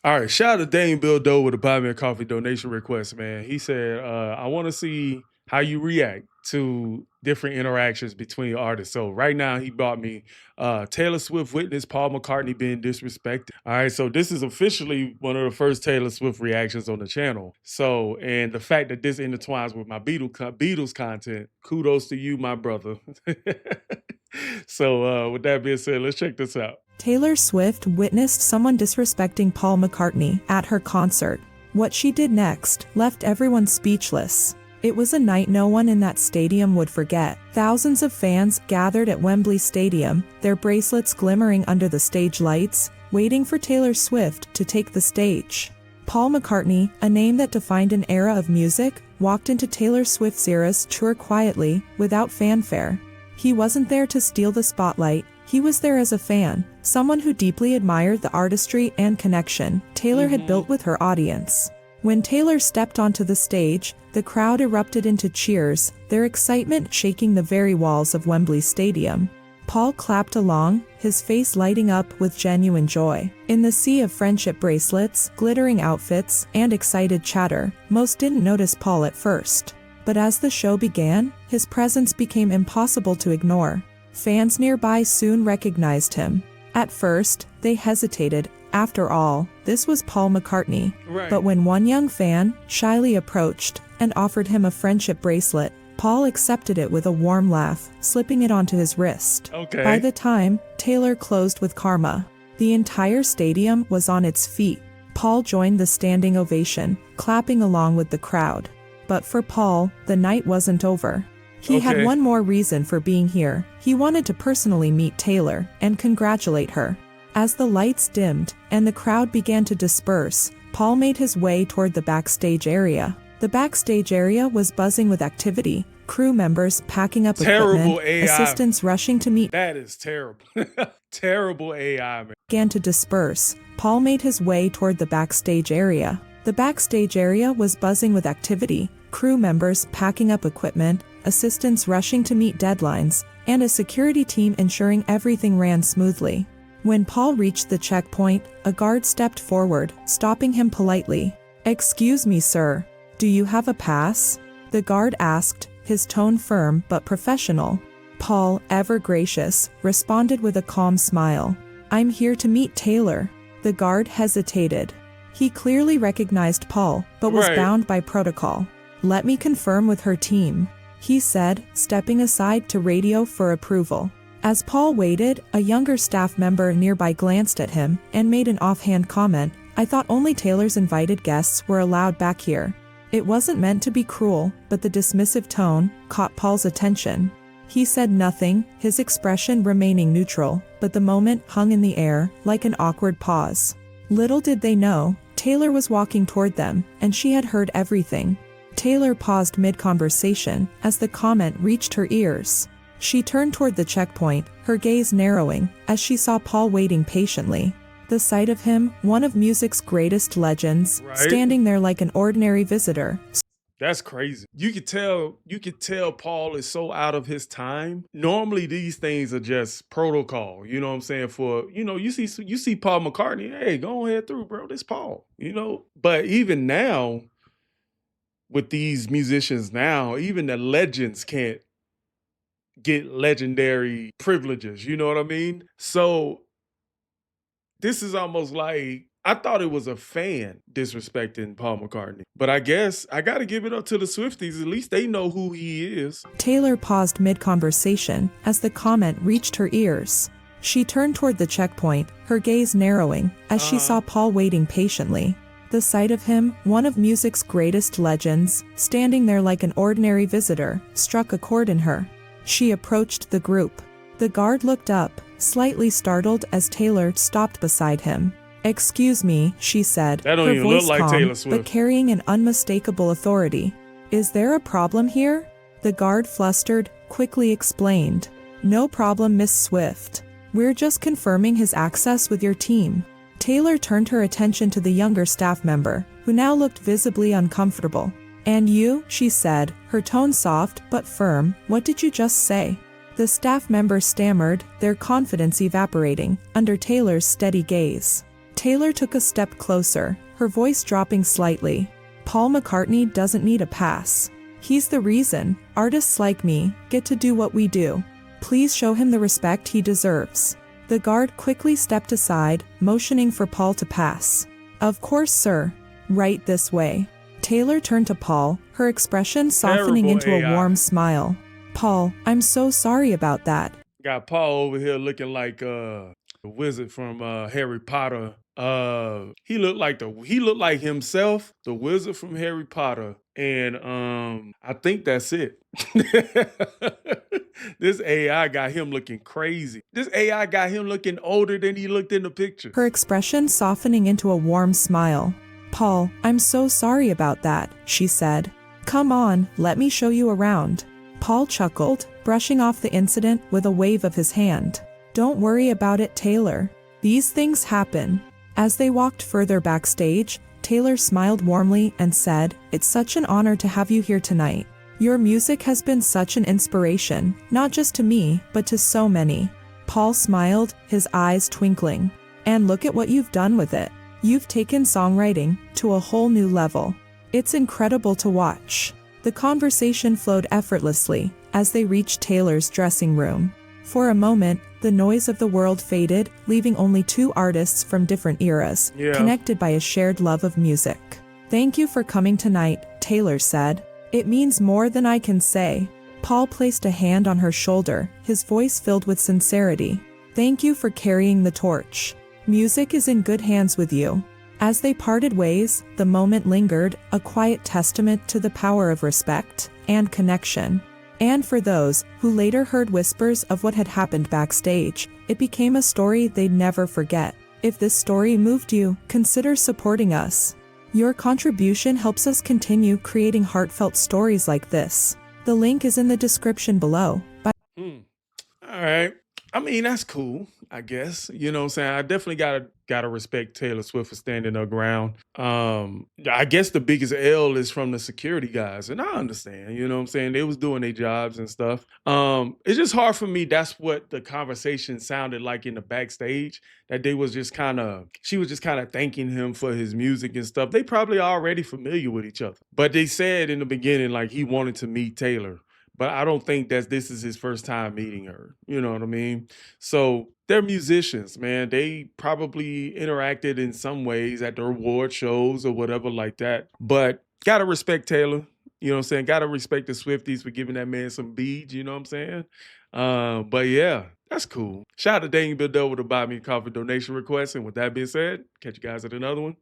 All right, shout out to Dame Bill Doe with a buy me a coffee donation request, man. He said, I want to see how you react to different interactions between artists. So right now he bought me Taylor Swift witness Paul McCartney being disrespected. All right, so this is officially one of the first Taylor Swift reactions on the channel. So, and the fact that this intertwines with my Beatles content, kudos to you, my brother. So with that being said, let's check this out. Taylor Swift witnessed someone disrespecting Paul McCartney at her concert. What she did next left everyone speechless. It was a night no one in that stadium would forget. Thousands of fans gathered at Wembley Stadium, their bracelets glimmering under the stage lights, waiting for Taylor Swift to take the stage. Paul McCartney, a name that defined an era of music, walked into Taylor Swift's Eras tour quietly, without fanfare. He wasn't there to steal the spotlight. He was there as a fan, someone who deeply admired the artistry and connection Taylor had built with her audience. When Taylor stepped onto the stage, the crowd erupted into cheers, their excitement shaking the very walls of Wembley Stadium. Paul clapped along, his face lighting up with genuine joy. In the sea of friendship bracelets, glittering outfits, and excited chatter, most didn't notice Paul at first. But as the show began, his presence became impossible to ignore. Fans nearby soon recognized him. At first, they hesitated. After all, this was Paul McCartney. Right. But when one young fan shyly approached and offered him a friendship bracelet, Paul accepted it with a warm laugh, slipping it onto his wrist. Okay. By the time Taylor closed with Karma, the entire stadium was on its feet. Paul joined the standing ovation, clapping along with the crowd. But for Paul, the night wasn't over. He had one more reason for being here. He wanted to personally meet Taylor and congratulate her. As the lights dimmed and the crowd began to disperse, Paul made his way toward the backstage area. The backstage area was buzzing with activity, crew members packing up equipment, assistants rushing to meet. That is terrible. Terrible AI, man. Began to disperse. Paul made his way toward the backstage area. The backstage area was buzzing with activity, crew members packing up equipment, assistants rushing to meet deadlines, and a security team ensuring everything ran smoothly. When Paul reached the checkpoint, a guard stepped forward, stopping him politely. "Excuse me, sir. Do you have a pass?" the guard asked, his tone firm but professional. Paul, ever gracious, responded with a calm smile. "I'm here to meet Taylor." The guard hesitated. He clearly recognized Paul, but was bound by protocol. "Let me confirm with her team," he said, stepping aside to radio for approval. As Paul waited, a younger staff member nearby glanced at him and made an offhand comment. "I thought only Taylor's invited guests were allowed back here." It wasn't meant to be cruel, but the dismissive tone caught Paul's attention. He said nothing, his expression remaining neutral, but the moment hung in the air, like an awkward pause. Little did they know, Taylor was walking toward them, and she had heard everything. Taylor paused mid-conversation as the comment reached her ears. She turned toward the checkpoint, her gaze narrowing, as she saw Paul waiting patiently. The sight of him, one of music's greatest legends, standing there like an ordinary visitor. That's crazy. You could tell Paul is so out of his time. Normally these things are just protocol, you know what I'm saying? For, you see Paul McCartney, hey, go ahead through, bro. This Paul, But even now, with these musicians now, even the legends can't get legendary privileges, you know what I mean? So this is almost like, I thought it was a fan disrespecting Paul McCartney, but I guess I got to give it up to the Swifties. At least they know who he is. Taylor paused mid-conversation as the comment reached her ears. She turned toward the checkpoint, her gaze narrowing, as she saw Paul waiting patiently. The sight of him, one of music's greatest legends, standing there like an ordinary visitor, struck a chord in her. She approached the group. The guard looked up, slightly startled as Taylor stopped beside him. "Excuse me," she said, that don't her even voice look like calm, Taylor Swift, but carrying an unmistakable authority. "Is there a problem here?" The guard, flustered, quickly explained. "No problem, Miss Swift. We're just confirming his access with your team." Taylor turned her attention to the younger staff member, who now looked visibly uncomfortable. "And you," she said, her tone soft but firm, "what did you just say?" The staff member stammered, their confidence evaporating under Taylor's steady gaze. Taylor took a step closer, her voice dropping slightly. Paul McCartney doesn't need a pass. He's the reason artists like me get to do what we do. Please show him the respect he deserves. The guard quickly stepped aside, motioning for Paul to pass. Of course, sir. Right this way. Taylor turned to Paul, her expression softening into a warm smile. Paul, I'm so sorry about that. Got Paul over here looking like the wizard from Harry Potter. He looked like himself, the wizard from Harry Potter, and I think that's it. This AI got him looking crazy. This AI got him looking older than he looked in the picture. Her expression softening into a warm smile. Paul, I'm so sorry about that, she said. Come on, let me show you around. Paul chuckled, brushing off the incident with a wave of his hand. Don't worry about it, Taylor. These things happen. As they walked further backstage, Taylor smiled warmly and said, It's such an honor to have you here tonight. Your music has been such an inspiration, not just to me, but to so many. Paul smiled, his eyes twinkling. And look at what you've done with it. You've taken songwriting to a whole new level. It's incredible to watch. The conversation flowed effortlessly as they reached Taylor's dressing room. For a moment, the noise of the world faded, leaving only two artists from different eras, connected by a shared love of music. Thank you for coming tonight, Taylor said. It means more than I can say. Paul placed a hand on her shoulder, his voice filled with sincerity. Thank you for carrying the torch. Music is in good hands with you. As they parted ways, the moment lingered, a quiet testament to the power of respect and connection. And for those who later heard whispers of what had happened backstage, it became a story they'd never forget. If this story moved you, consider supporting us. Your contribution helps us continue creating heartfelt stories like this. The link is in the description below. All right. I mean, that's cool, I guess. You know what I'm saying? I definitely gotta respect Taylor Swift for standing her ground. I guess the biggest L is from the security guys, and I understand, you know what I'm saying? They was doing their jobs and stuff. It's just hard for me. That's what the conversation sounded like in the backstage, that she was just kind of thanking him for his music and stuff. They probably already familiar with each other. But they said in the beginning, like, he wanted to meet Taylor. But I don't think this is his first time meeting her. You know what I mean? So they're musicians, man. They probably interacted in some ways at the award shows or whatever like that. But gotta respect Taylor. You know what I'm saying? Gotta respect the Swifties for giving that man some beads. You know what I'm saying? But yeah, that's cool. Shout out to Daniel Bill with the Buy Me a Coffee donation request. And with that being said, catch you guys at another one.